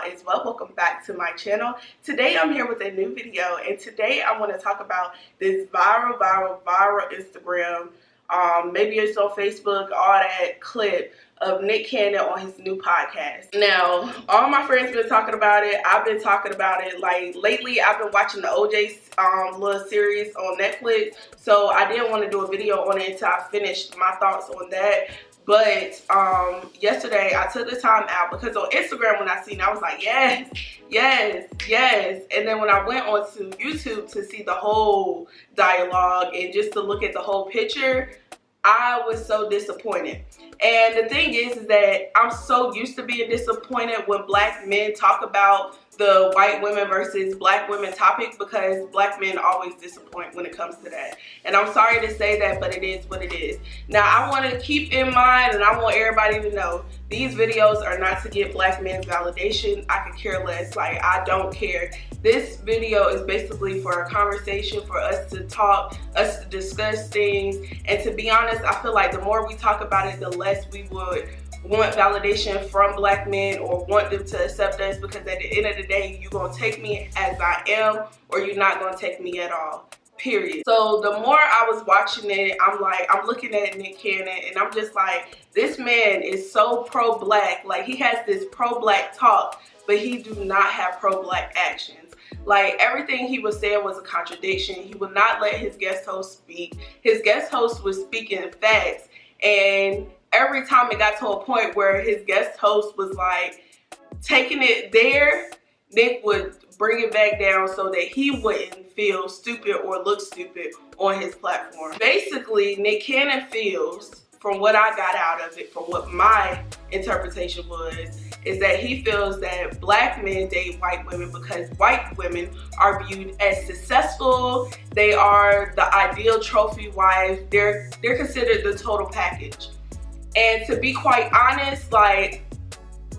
is well. Welcome back to my channel. Today I'm here with a new video, and today I want to talk about this viral Instagram, maybe it's on Facebook, all that clip of Nick Cannon on his new podcast. Now, all my friends been talking about it. I've been talking about it. Like lately, I've been watching the OJ little series on Netflix, so I didn't want to do a video on it until I finished my thoughts on that. But yesterday I took the time out because on Instagram when I seen it, I was like, yes. And then when I went onto YouTube to see the whole dialogue and just to look at the whole picture, I was so disappointed. And the thing is that I'm so used to being disappointed when black men talk about the white women versus black women topic, because black men always disappoint when it comes to that. And I'm sorry to say that, but it is what it is. Now, I want to keep in mind, and I want everybody to know, these videos are not to get black men's validation. I could care less. Like, I don't care. This video is basically for a conversation, for us to talk, us to discuss things. And to be honest, I feel like the more we talk about it, the less we would want validation from black men or want them to accept us, because at the end of the day, you're gonna take me as I am or you're not gonna take me at all, period. So the more I was watching it, I'm looking at Nick Cannon and I'm just like, this man is so pro-black. Like, he has this pro-black talk, but he do not have pro-black actions. Like, everything he was saying was a contradiction. He would not let his guest host speak. His guest host was speaking facts, and every time it got to a point where his guest host was like taking it there, Nick would bring it back down so that he wouldn't feel stupid or look stupid on his platform. Basically, Nick Cannon feels, from what I got out of it, from what my interpretation was, is that he feels that black men date white women because white women are viewed as successful. They are the ideal trophy wife. They're considered the total package. And to be quite honest, like,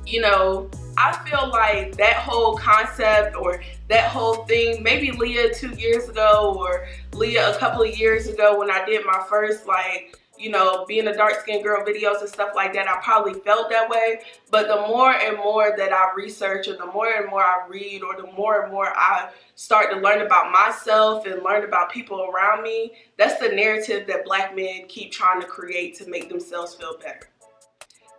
you know, I feel like that whole concept or that whole thing, maybe Leah 2 years ago or Leah a couple of years ago when I did my first, like, you know, being a dark-skinned girl videos and stuff like that, I probably felt that way. But the more and more that I research, or the more and more I read, or the more and more I start to learn about myself and learn about people around me, that's the narrative that black men keep trying to create to make themselves feel better.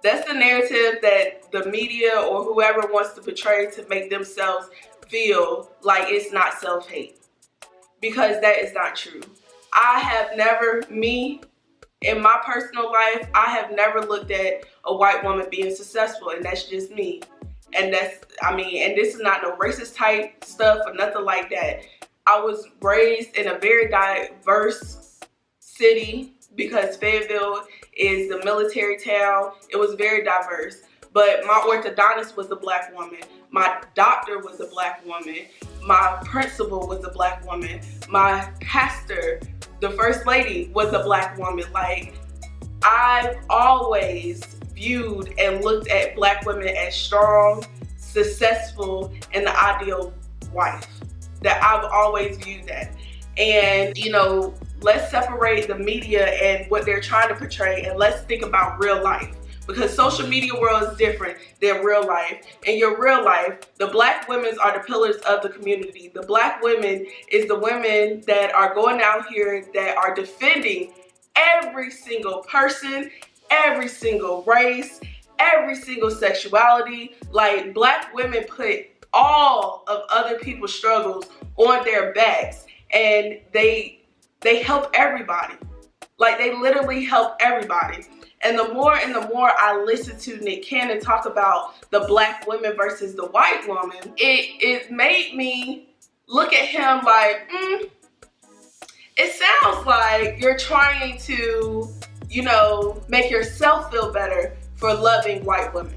That's the narrative that the media or whoever wants to portray to make themselves feel like it's not self-hate. Because that is not true. I have never, in my personal life, I have never looked at a white woman being successful, and that's just me. And and this is not no racist type stuff or nothing like that. I was raised in a very diverse city because Fayetteville is the military town. It was very diverse. But my orthodontist was a black woman. My doctor was a black woman. My principal was a black woman. My pastor, the first lady, was a black woman. Like, I've always viewed and looked at black women as strong, successful, and the ideal wife. That I've always viewed that. And, you know, let's separate the media and what they're trying to portray, and let's think about real life. Because social media world is different than real life. In your real life, the black women are the pillars of the community. The black women is the women that are going out here that are defending every single person, every single race, every single sexuality. Like, black women put all of other people's struggles on their backs, and they help everybody. Like, they literally help everybody. And the more I listen to Nick Cannon talk about the black women versus the white woman, it made me look at him like, it sounds like you're trying to, you know, make yourself feel better for loving white women.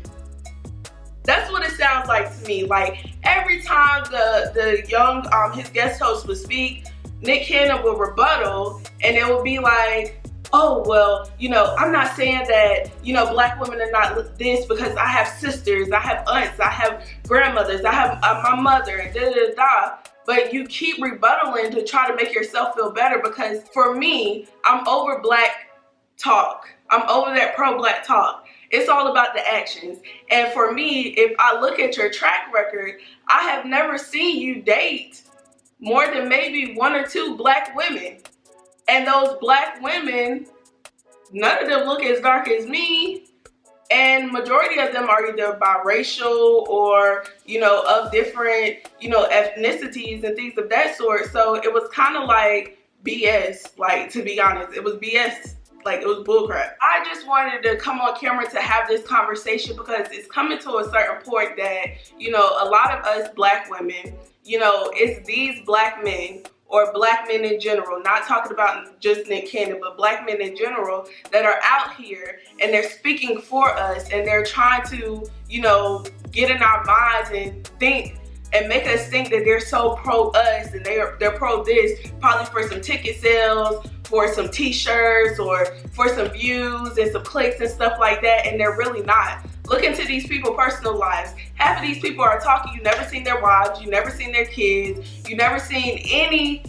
That's what it sounds like to me. Like, every time the young, his guest host would speak, Nick Cannon would rebuttal, and it would be like, oh, well, you know, I'm not saying that, you know, black women are not this, because I have sisters, I have aunts, I have grandmothers, I have my mother, and da-da-da-da. But you keep rebuttaling to try to make yourself feel better, because for me, I'm over black talk. I'm over that pro-black talk. It's all about the actions. And for me, if I look at your track record, I have never seen you date more than maybe 1 or 2 black women. And those black women, none of them look as dark as me. And majority of them are either biracial or, of different, ethnicities and things of that sort. So it was kind of like BS, like, to be honest. It was BS. Like, it was bullcrap. I just wanted to come on camera to have this conversation because it's coming to a certain point that, a lot of us black women, it's these black men or black men in general, not talking about just Nick Cannon, but black men in general that are out here and they're speaking for us and they're trying to, get in our minds and think and make us think that they're so pro us and they're pro this, probably for some ticket sales, for some t-shirts, or for some views and some clicks and stuff like that, and they're really not. Look into these people's personal lives. Half of these people are talking, you never seen their wives, you never seen their kids, you never seen any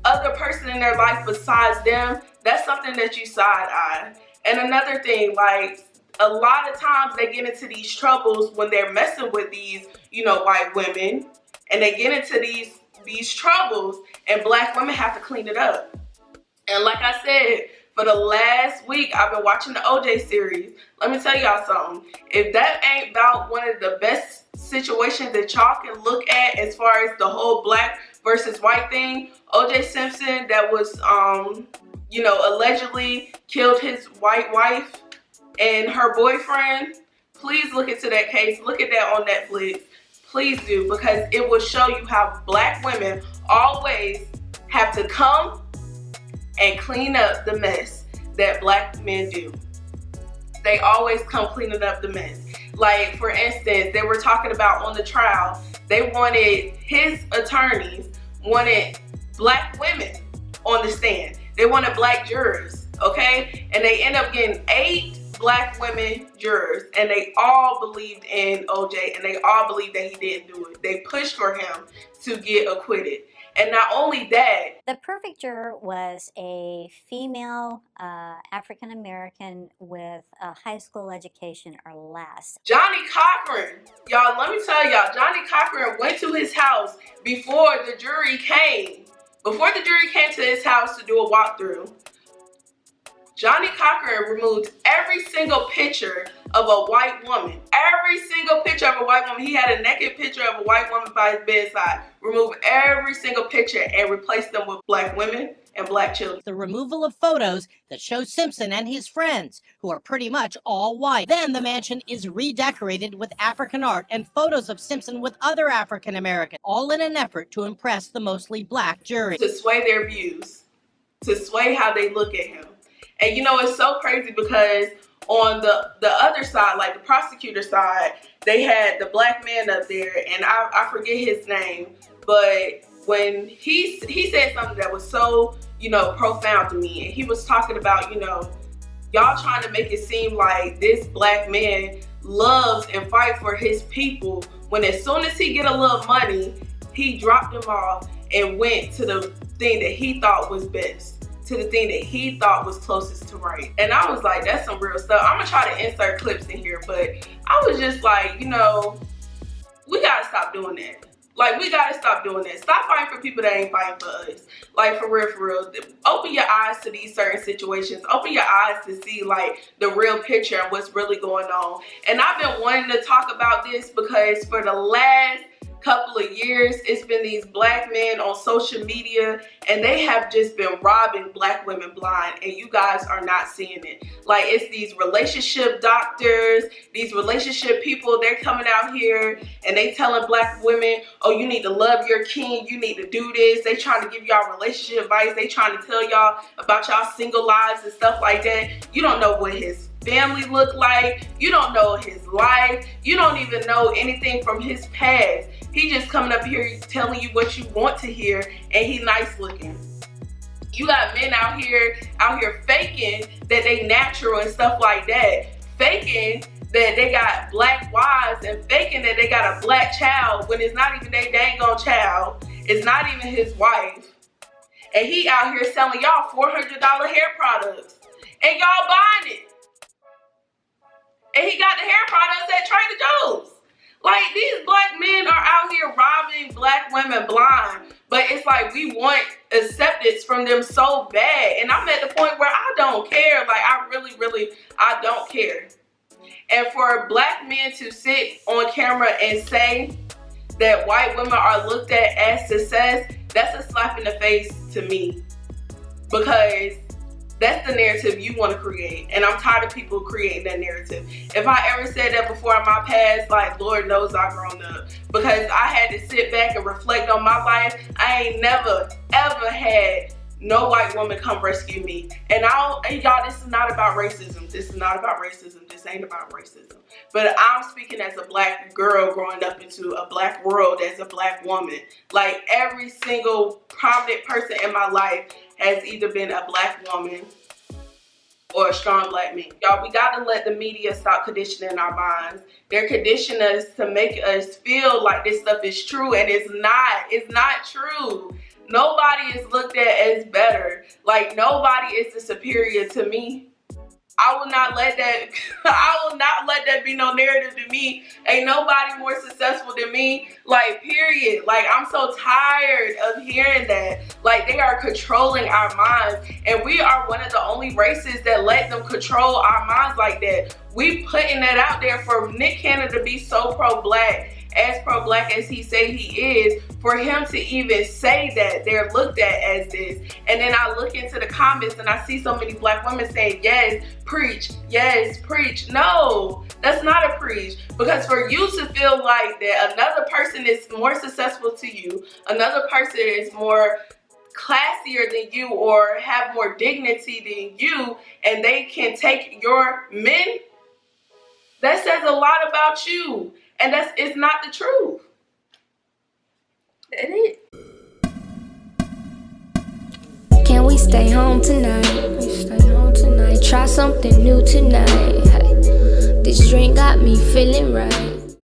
other person in their life besides them. That's something that you side eye. And another thing, like, a lot of times they get into these troubles when they're messing with these, white women, and they get into these troubles, and black women have to clean it up. And like I said, for the last week, I've been watching the OJ series. Let me tell y'all something. If that ain't about one of the best situations that y'all can look at as far as the whole black versus white thing, OJ Simpson that was, allegedly killed his white wife and her boyfriend, please look into that case. Look at that on Netflix. Please do, because it will show you how black women always have to come and clean up the mess that black men do. They always come cleaning up the mess. Like, for instance, they were talking about on the trial, his attorneys wanted black women on the stand. They wanted black jurors, okay? And they end up getting 8 black women jurors, and they all believed in OJ, and they all believed that he didn't do it. They pushed for him to get acquitted. And not only that, the perfect juror was a female African American with a high school education or less. Johnnie Cochran. Y'all, let me tell y'all, Johnnie Cochran went to his house before the jury came. Before the jury came to his house to do a walkthrough, Johnnie Cochran removed every single picture of a white woman. Every single picture of a white woman. He had a naked picture of a white woman by his bedside. Removed every single picture and replaced them with black women and black children. The removal of photos that show Simpson and his friends, who are pretty much all white. Then the mansion is redecorated with African art and photos of Simpson with other African Americans, all in an effort to impress the mostly black jury. To sway their views, to sway how they look at him. And it's so crazy because on the other side, like the prosecutor side, they had the black man up there, and I forget his name, but when he said something that was so, profound to me, and he was talking about, y'all trying to make it seem like this black man loves and fight for his people, when as soon as he get a little money, he dropped them off and went to the thing that he thought was best, to the thing that he thought was closest to right. And I was like, that's some real stuff. I'm gonna try to insert clips in here, but I was just like, we gotta stop doing that. Like, we gotta stop doing that. Stop fighting for people that ain't fighting for us. Like, for real. Open your eyes to these certain situations. Open your eyes to see, like, the real picture and what's really going on. And I've been wanting to talk about this because for the last couple of years, it's been these black men on social media, and they have just been robbing black women blind, and you guys are not seeing it. Like, it's these relationship doctors, these relationship people, they're coming out here and they telling black women, oh, you need to love your king, you need to do this. They trying to give y'all relationship advice. They trying to tell y'all about y'all single lives and stuff like that. You don't know what his family look like. You don't know his life. You don't even know anything from his past. He just coming up here telling you what you want to hear, and he nice looking. You got men out here faking that they natural and stuff like that. Faking that they got black wives and faking that they got a black child when it's not even their dang on child. It's not even his wife. And he out here selling y'all $400 hair products. And y'all buying it. and he got the hair products at Trader Joe's. Like, these black men are out here robbing black women blind, but it's like we want acceptance from them so bad. And I'm at the point where I don't care. Like, I really, I don't care. And for black men to sit on camera and say that white women are looked at as success, that's a slap in the face to me, because that's the narrative you want to create, and I'm tired of people creating that narrative. If I ever said that before in my past, like, Lord knows I've grown up, because I had to sit back and reflect on my life. I ain't never ever had no white woman come rescue me. And y'all, this is not about racism. This is not about racism. This ain't about racism. But I'm speaking as a black girl growing up into a black world as a black woman. Like, every single prominent person in my life has either been a black woman or a strong black man. Y'all, we got to let the media stop conditioning our minds. They're conditioning us to make us feel like this stuff is true, and it's not. It's not true. Nobody is looked at as better. Like, nobody is the superior to me. I will not let that be no narrative to me. Ain't nobody more successful than me. Like, period. Like, I'm so tired of hearing that. Like, they are controlling our minds, and we are one of the only races that let them control our minds like that. We putting that out there for Nick Cannon to be so pro-black as he say he is, for him to even say that they're looked at as this. And then I look into the comments and I see so many black women saying, yes, preach, yes, preach. No, that's not a preach. Because for you to feel like that another person is more successful to you, another person is more classier than you or have more dignity than you, and they can take your men, that says a lot about you. And it's not the truth. It is. Can we stay home tonight? Try something new tonight. Hey, this drink got me feeling right.